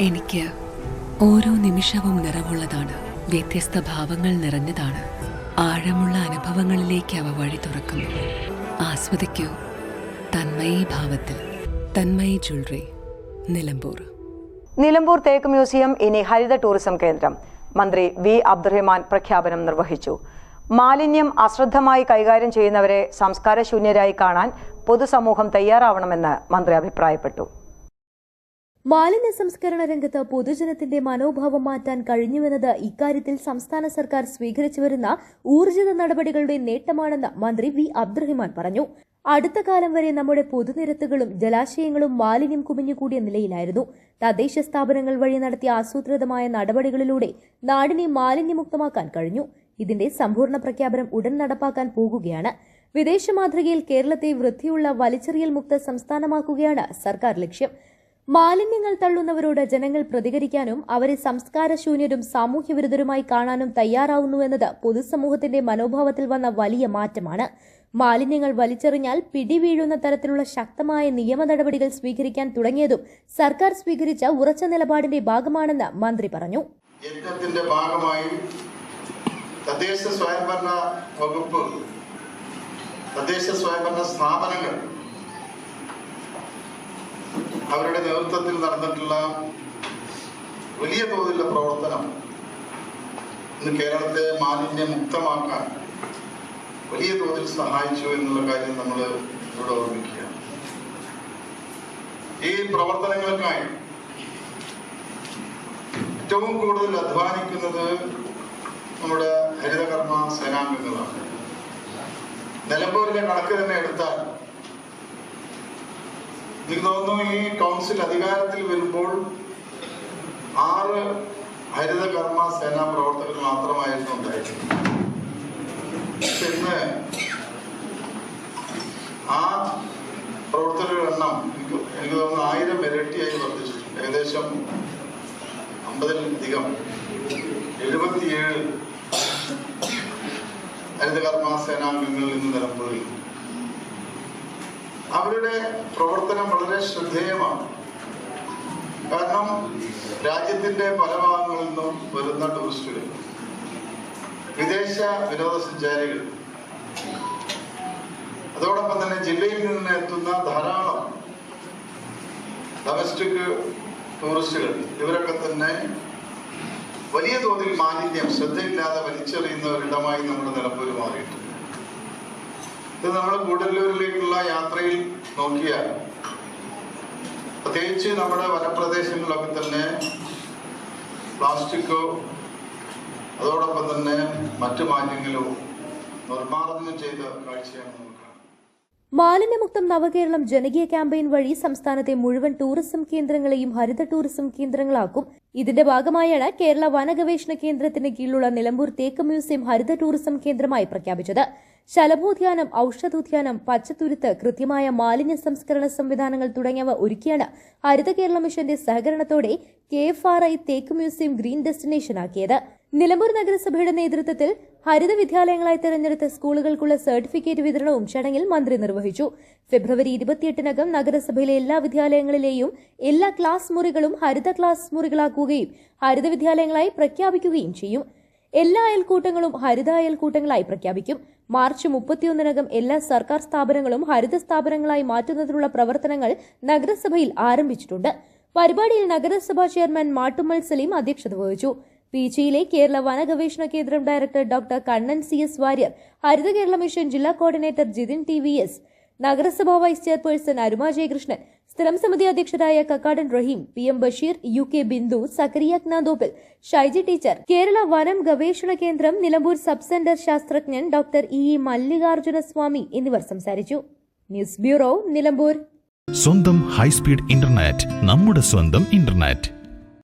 എനിക്ക് ഓരോ നിമിഷവും നിറവുള്ളതാണ്. വ്യത്യസ്ത ഭാവങ്ങൾ നിറഞ്ഞതാണ്. ആഴമുള്ള അനുഭവങ്ങളിലേക്ക് അവ വഴി തുറക്കുന്നു. ആസ്വദിക്കൂ തന്മയി ഭാവത്തിൽ. തന്മയി ജ്വല്ലറി, നിലമ്പൂർ. നിലമ്പൂർ തേക്ക് മ്യൂസിയം ഇനി ഹരിത ടൂറിസം കേന്ദ്രം. മന്ത്രി വി അബ്ദുറഹ്മാൻ പ്രഖ്യാപനം നിർവഹിച്ചു. മാലിന്യം അശ്രദ്ധമായി കൈകാര്യം ചെയ്യുന്നവരെ സംസ്കാരശൂന്യരായി കാണാൻ പൊതുസമൂഹം തയ്യാറാവണമെന്ന് മന്ത്രി അഭിപ്രായപ്പെട്ടു. മാലിന്യ സംസ്കരണ രംഗത്ത് പൊതുജനത്തിന്റെ മനോഭാവം മാറ്റാൻ കഴിഞ്ഞുവെന്നത് ഇക്കാര്യത്തിൽ സംസ്ഥാന സർക്കാർ സ്വീകരിച്ചുവരുന്ന ഊർജിത നടപടികളുടെ നേട്ടമാണെന്ന് മന്ത്രി വി അബ്ദുറഹ്മാൻ പറഞ്ഞു. അടുത്ത കാലം വരെ നമ്മുടെ പൊതുനിരത്തുകളും ജലാശയങ്ങളും മാലിന്യം കുമിഞ്ഞുകൂടിയ നിലയിലായിരുന്നു. തദ്ദേശ സ്ഥാപനങ്ങൾ വഴി നടത്തിയ ആസൂത്രിതമായ നടപടികളിലൂടെ നാടിനെ മാലിന്യമുക്തമാക്കാൻ കഴിഞ്ഞു. ഇതിന്റെ സമ്പൂർണ്ണ പ്രഖ്യാപനം ഉടൻ നടപ്പാക്കാൻ പോകുകയാണ്. വിദേശ മാതൃകയിൽ കേരളത്തെ വൃത്തിയുള്ള വലിച്ചെറിയൽ മുക്ത സംസ്ഥാനമാക്കുകയാണ് സർക്കാർ ലക്ഷ്യം. മാലിന്യങ്ങൾ തള്ളുന്നവരോട് ജനങ്ങൾ പ്രതികരിക്കാനും അവരെ സംസ്കാരശൂന്യരും സാമൂഹ്യവിരുദ്ധരുമായി കാണാനും തയ്യാറാവുന്നുവെന്നത് പൊതുസമൂഹത്തിന്റെ മനോഭാവത്തിൽ വന്ന വലിയ മാറ്റമാണ്. മാലിന്യങ്ങൾ വലിച്ചെറിഞ്ഞാൽ പിടിവീഴുന്ന തരത്തിലുള്ള ശക്തമായ നിയമ നടപടികൾ സ്വീകരിക്കാൻ തുടങ്ങിയതും സർക്കാർ സ്വീകരിച്ച ഉറച്ച നിലപാടിന്റെ ഭാഗമാണെന്ന് മന്ത്രി പറഞ്ഞു. യജ്ഞത്തിന്റെ ഭാഗമായി തദ്ദേശ സ്വയംഭരണ വകുപ്പ്, തദ്ദേശ സ്വയംഭരണ സ്ഥാപനങ്ങൾ അവരുടെ നേതൃത്വത്തിൽ നടന്നിട്ടുള്ള വലിയ തോതിലുള്ള പ്രവർത്തനം ഇന്ന് കേരളത്തെ മാലിന്യമുക്തമാക്കാൻ വലിയ തോതിൽ സഹായിച്ചു എന്നുള്ള കാര്യം നമ്മൾ ഇവിടെ ഓർമ്മിക്കുകയാണ്. ഈ പ്രവർത്തനങ്ങൾക്കായി ഏറ്റവും കൂടുതൽ അധ്വാനിക്കുന്നത് നമ്മുടെ ഹരിതകർമ്മ സേനാംഗങ്ങളാണ്. നിലമ്പൂരിലെ കണക്ക് തന്നെ എടുത്താൽ എനിക്ക് തോന്നുന്നു ഈ കൗൺസിൽ അധികാരത്തിൽ വരുമ്പോൾ 6 ഹരിതകർമ്മ സേനാ പ്രവർത്തകർ മാത്രമായിരുന്നു ഉണ്ടായിരുന്നത്. ഇന്ന് ആ പ്രവർത്തകരുടെ എണ്ണം എനിക്ക് തോന്നുന്നു 1000 ഇരട്ടിയായി വർദ്ധിച്ചിട്ടുണ്ട്. ഏകദേശം 50-ലധികം 77 ഹരിതകർമ്മ സേനാംഗങ്ങൾ ഇന്ന് നിലമ്പൂരിൽ. അവരുടെ പ്രവർത്തനം വളരെ ശ്രദ്ധേയമാണ്. കാരണം രാജ്യത്തിന്റെ പല ഭാഗങ്ങളിൽ നിന്നും വരുന്ന ടൂറിസ്റ്റുകൾ, വിദേശ വിനോദസഞ്ചാരികൾ, അതോടൊപ്പം തന്നെ ജില്ലയിൽ നിന്ന് എത്തുന്ന ധാരാളം ഡൊമസ്റ്റിക് ടൂറിസ്റ്റുകൾ, ഇവരൊക്കെ തന്നെ വലിയ തോതിൽ മാലിന്യം ശ്രദ്ധയില്ലാതെ വലിച്ചെറിയുന്ന ഒരിടമായി നമ്മുടെ നിലമ്പൂർ മാറിയിട്ടുണ്ട്. ഇത് നമ്മൾ ഗൂഡല്ലൂരിലേക്കുള്ള യാത്രയിൽ നോക്കിയാൽ പ്രത്യേകിച്ച് നമ്മുടെ വനപ്രദേശങ്ങളിലൊക്കെ തന്നെ പ്ലാസ്റ്റിക്കോ അതോടൊപ്പം തന്നെ മറ്റു മാലിന്യങ്ങളോ നിർമ്മാർജ്ജനം ചെയ്ത കാഴ്ചയാണ് നമുക്ക്. മാലിന്യമുക്തം നവകേരളം ജനകീയ ക്യാമ്പയിൻ വഴി സംസ്ഥാനത്തെ മുഴുവൻ ടൂറിസം കേന്ദ്രങ്ങളെയും ഹരിത ടൂറിസം കേന്ദ്രങ്ങളാക്കും. ഇതിന്റെ ഭാഗമായാണ് കേരള വനഗവേഷണ കേന്ദ്രത്തിന് കീഴിലുള്ള നിലമ്പൂർ തേക്ക് മ്യൂസിയം ഹരിത ടൂറിസം കേന്ദ്രമായി പ്രഖ്യാപിച്ചത്. ശലഭോദ്യാനം, ഔഷധോദ്യാനം, പച്ചത്തുരുത്ത്, കൃത്യമായ മാലിന്യ സംസ്കരണ സംവിധാനങ്ങൾ തുടങ്ങിയവ ഒരുക്കിയാണ് ഹരിത കേരള മിഷന്റെ സഹകരണത്തോടെ KFRI തേക്ക് മ്യൂസിയം ഗ്രീൻ ഡെസ്റ്റിനേഷനാക്കിയത്. നിലമ്പൂർ നഗരസഭയുടെ നേതൃത്വത്തിൽ ഹരിത വിദ്യാലയങ്ങളായി തെരഞ്ഞെടുത്ത സ്കൂളുകൾക്കുള്ള സർട്ടിഫിക്കറ്റ് വിതരണവും ചടങ്ങിൽ മന്ത്രി നിർവഹിച്ചു. ഫെബ്രുവരി 28 നഗരസഭയിലെ എല്ലാ വിദ്യാലയങ്ങളിലെയും എല്ലാ ക്ലാസ് മുറികളും ഹരിത ക്ലാസ് മുറികളാക്കുകയും ഹരിത വിദ്യാലയങ്ങളായി പ്രഖ്യാപിക്കുകയും ചെയ്യും. എല്ലാ അയൽക്കൂട്ടങ്ങളും ഹരിത അയൽക്കൂട്ടങ്ങളായി പ്രഖ്യാപിക്കും. മാർച്ച് 31 എല്ലാ സർക്കാർ സ്ഥാപനങ്ങളും ഹരിത സ്ഥാപനങ്ങളായി മാറ്റുന്നതിനുള്ള പ്രവർത്തനങ്ങൾ നഗരസഭയിൽ ആരംഭിച്ചിട്ടുണ്ട്. പരിപാടിയിൽ നഗരസഭാ ചെയർമാൻ മാട്ടുമ്മൽ സലീം അധ്യക്ഷത വഹിച്ചു. പീച്ചിയിലെ കേരള വനഗവേഷണ കേന്ദ്രം director doctor Kannan CS Warrier, Haritha Kerala mission ജില്ലാ കോർഡിനേറ്റർ ജിതിൻ TVS, നഗരസഭാ വൈസ് ചെയർപേഴ്സൺ അരുമ ജയകൃഷ്ണൻ, സ്ഥിരം സമിതി അധ്യക്ഷരായ Kakkadan Rahim, PM Basheer, UK Bindu, Sakkariya Knanthoppil, Shaiji teacher, Kerala വനം ഗവേഷണ കേന്ദ്രം നിലമ്പൂർ സബ് സെന്റർ ശാസ്ത്രജ്ഞൻ ഡോക്ടർ E മല്ലികാർജുന സ്വാമി എന്നിവർ സംസാരിച്ചു. News bureau, Nilambur. സ്വന്തം ഹൈസ്പീഡ് ഇന്റർനെറ്റ്, നമ്മുടെ സ്വന്തം ഇന്റർനെറ്റ്.